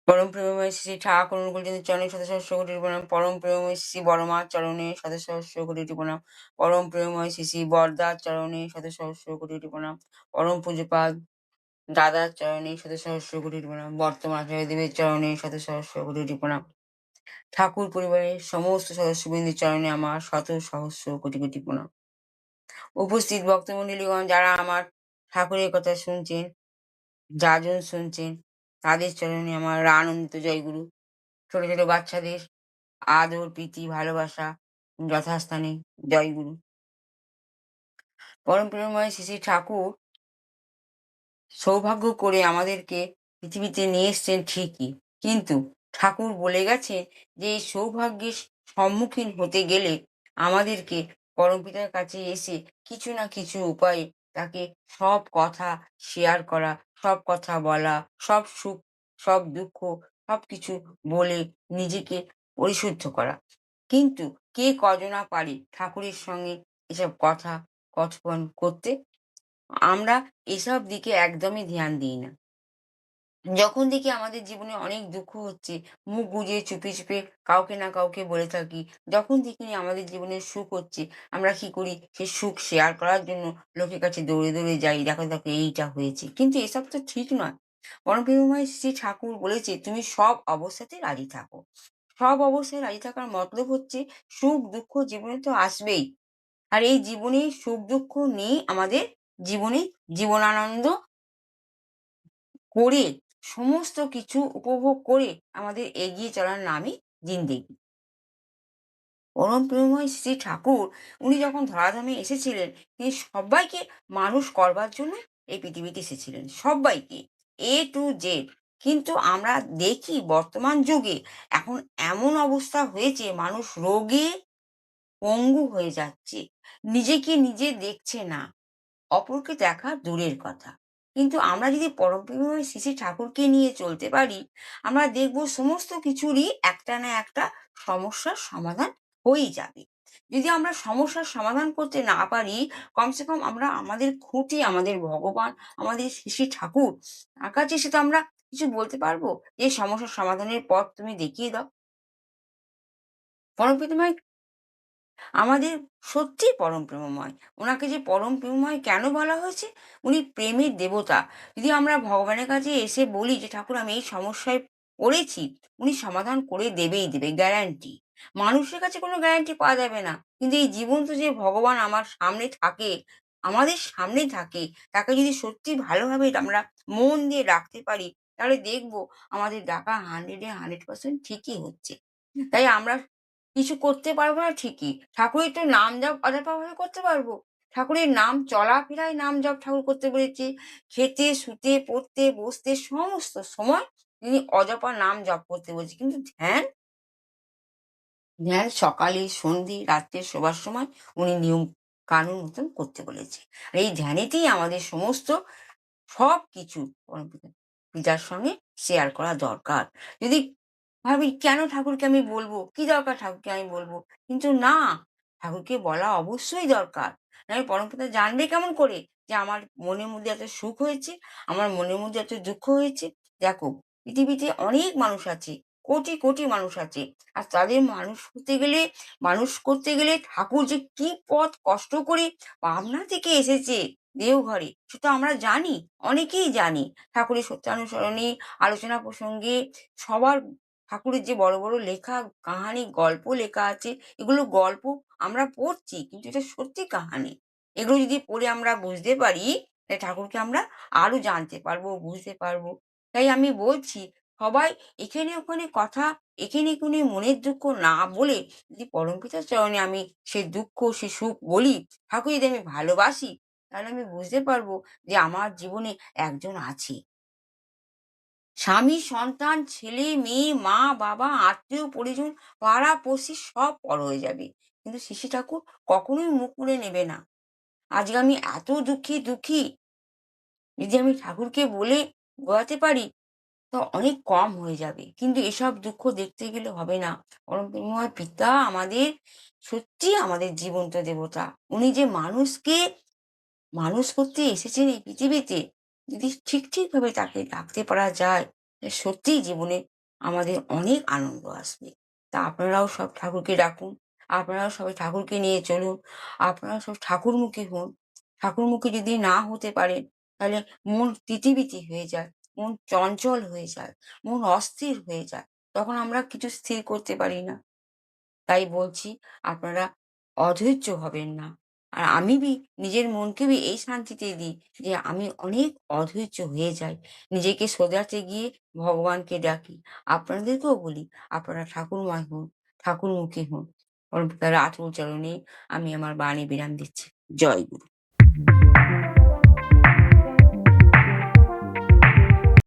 পরম প্রেমময় শ্রী ঠাকুর অনুকূলচন্দ্র চরণে শত সহস্র কোটি প্রণাম। পরম প্রেমময় শ্রী বড়মা চরণে শত সহস্র কোটি প্রণাম। পরম প্রেমময় শ্রী বরদার চরণে শত সহস্র কোটি প্রণাম। পরম পূজ্যপাদ দাদার চরণে শত সহস্র কোটি প্রণাম। বর্তমান আচার্য দেবের চরণে শত সহস্র কোটি প্রণাম। ঠাকুর পরিবারের সমস্ত সদস্যবৃন্দের চরণে আমার শত সহস্র কোটি কোটি প্রণাম। উপস্থিত ভক্তমণ্ডলীগণ, যারা আমার ঠাকুরের কথা শুনছেন, যাজন শুনছেন, তাদের চরণে আমার আনন্দিত জয়গুরু। ছোট ছোট বাচ্চাদের আদর, প্রীতি, ভালোবাসা যথাস্থানে জয়গুরু। পরম প্রেমময় শ্রী শ্রী ঠাকুর সৌভাগ্য করে আমাদেরকে পৃথিবীতে নিয়ে এসছেন ঠিকই, কিন্তু ঠাকুর বলে গেছে যে এই সৌভাগ্যের সম্মুখীন হতে গেলে আমাদেরকে পরমপিতার কাছে এসে কিছু না কিছু উপায়ে তাকে সব কথা শেয়ার করা, সব কথা বলা, সব সুখ, সব দুঃখ, সবকিছু বলে নিজেকে পরিশুদ্ধ করা। কিন্তু কে কজনা পারে ঠাকুরের সঙ্গে এসব কথা কথোপকথন করতে? আমরা এসব দিকে একদমই ধ্যান দিই না। যখন দেখি আমাদের জীবনে অনেক দুঃখ হচ্ছে, মুখ গুজে চুপে চুপে কাউকে না কাউকে বলে থাকি। যখন দেখি আমাদের জীবনে সুখ হচ্ছে, আমরা কি করি? সে সুখ শেয়ার করার জন্য লোকের কাছে দৌড়ে দৌড়ে যাই, দেখো দেখো এইটা হয়েছে। কিন্তু এসব তো ঠিক নয়। পরম প্রেমময় শ্রী ঠাকুর বলেছে, তুমি সব অবস্থাতে রাজি থাকো। সব অবস্থায় রাজি থাকার মতলব হচ্ছে সুখ দুঃখ জীবনে তো আসবেই। আর এই জীবনে সুখ দুঃখ নিয়ে আমাদের জীবনে জীবনানন্দ করে, সমস্ত কিছু উপভোগ করে আমাদের এগিয়ে চলার নামই জিন্দেগি। পরম প্রেমময় শ্রী ঠাকুর উনি যখন ধরাধামে এসেছিলেন, তিনি সবাইকে মানুষ করবার জন্য এই পৃথিবীতে এসেছিলেন, সবাইকে, এ টু জেড। কিন্তু আমরা দেখি বর্তমান যুগে এখন এমন অবস্থা হয়েছে, মানুষ রোগে পঙ্গু হয়ে যাচ্ছে, নিজেকে নিজে দেখছে না, অপরকে দেখা দূরের কথা। কিন্তু আমরা যদি পরমপ্রেমময় শ্রী শ্রী ঠাকুরকে নিয়ে চলতে পারি, আমরা দেখব সমস্ত কিছুরই একটা না একটা সমস্যার সমাধান হয়েই যাবে। যদি আমরা সমস্যার সমাধান করতে না পারি, কমসে কম আমরা আমাদের খুঁটি, আমাদের ভগবান, আমাদের শ্রী শ্রী ঠাকুর, তার কাছে সেটা আমরা কিছু বলতে পারবো যে সমস্যার সমাধানের পথ তুমি দেখিয়ে দাও। পরমপ্রেমময় আমাদের সত্যিই পরম প্রেমময়। ওনাকে যে পরম প্রেমময় কেন বলা হয়েছে? উনি প্রেমের দেবতা। যদি আমরা ভগবানের কাছে এসে বলি যে ঠাকুর আমি এই সমস্যায় পড়েছি, উনি সমাধান করে দেবেই দেবে, গ্যারান্টি। মানুষের কাছে কোনো গ্যারান্টি পাওয়া যাবে না, কিন্তু এই জীবন্ত যে ভগবান আমার সামনে থাকে, আমাদের সামনে থাকে, তাকে যদি সত্যি ভালোভাবে আমরা মন দিয়ে ডাকতে পারি, তাহলে দেখবো আমাদের ডাকা 100% ঠিকই হচ্ছে। তাই আমরা কিছু করতে পারবো না ঠিকই, ঠাকুরের তো নাম জপ অজাপাভাবে করতে পারবো। ঠাকুরের নাম চলাফেরায় নাম জপ ঠাকুর করতে বলেছে। খেতে, শুতে, পড়তে, বসতে সমস্ত সময় তিনি অজপা নাম জপ করতে বলছে। কিন্তু ধ্যান, ধ্যান সকালে, সন্ধে, রাত্রে শোবার সময় উনি নিয়ম কানুন মতন করতে বলেছে। আর এই ধ্যানেতেই আমাদের সমস্ত সবকিছু পিতার সঙ্গে শেয়ার করা দরকার। যদি ভাবি কেন ঠাকুরকে আমি বলবো, কি দরকার ঠাকুরকে আমি বলবো, কিন্তু না, ঠাকুরকে বলা অবশ্যই দরকার। নাহলে পরমপিতা জানবে কেমন করে যে আমার মনের মধ্যে এত সুখ হয়েছে, আমার মনের মধ্যে এত দুঃখ হয়েছে? দেখো, পৃথিবীতে অনেক মানুষ আছে, কোটি কোটি মানুষ আছে, আর তাদের মানুষ করতে গেলে ঠাকুর যে কি পথ কষ্ট করে পাবনা থেকে এসেছে দেওঘরে, সেটা আমরা জানি, অনেকেই জানি। ঠাকুরের সত্যানুসরণে, আলোচনা প্রসঙ্গে, সবার ঠাকুরের যে বড় বড় লেখা কাহানি, গল্প লেখা আছে, এগুলো গল্প আমরা পড়ছি, কিন্তু এটা সত্যি কাহানি। এগুলো যদি পড়ে আমরা বুঝতে পারি, তাহলে ঠাকুরকে আমরা আরো জানতে পারবো, বুঝতে পারবো। তাই আমি বলছি, সবাই এখানে ওখানে কথা, এখানে ওখানে মনের দুঃখ না বলে, যদি পরমপিতার চরণে আমি সে দুঃখ সে সুখ বলি, ঠাকুর যদি আমি ভালোবাসি, তাহলে আমি বুঝতে পারবো যে আমার জীবনে একজন আছে। স্বামী, সন্তান, ছেলে, মেয়ে, মা, বাবা, আত্মীয় পরিজন, পাড়া পড়শি সব পর হয়ে যাবে, কিন্তু শ্রী শ্রী ঠাকুর কখনোই মুখ করে নেবে না। আজকে আমি এত দুঃখী দুঃখী, যদি আমি ঠাকুরকে বলে বোঝাতে পারি, তো অনেক কম হয়ে যাবে। কিন্তু এসব দুঃখ দেখতে গেলে হবে না। পরম প্রেমময় পিতা আমাদের সত্যি আমাদের জীবন্ত দেবতা। উনি যে মানুষকে মানুষ করতে এসেছেন এই পৃথিবীতে, যদি ঠিকভাবে তাকে ডাকতে পারা যায়, সত্যিই জীবনে আমাদের অনেক আনন্দ আসবে। তা আপনারাও সব ঠাকুরকে ডাকুন, আপনারাও সবাই ঠাকুরকে নিয়ে চলুন, আপনারাও সব ঠাকুরমুখী হন। ঠাকুরমুখী যদি না হতে পারেন, তাহলে মন তিতিবিতি হয়ে যায়, মন চঞ্চল হয়ে যায়, মন অস্থির হয়ে যায়। তখন আমরা কিছু স্থির করতে পারি না। তাই বলছি, আপনারা অধৈর্য হবেন না। আর নিজের মনকেও এই শান্তিতে দিই যে আমি অনেক অধৈর্য হয়ে যাই। নিজেকে শোধরাতে গিয়ে ভগবানকে ডাকি। আপনাদেরকেও বলি, আপনারা ঠাকুরময় হন, ঠাকুরমুখী হন। পরমপিতার আতুল চরণে আমি আমার বাণী বিরাম দিচ্ছি। জয় গুরু।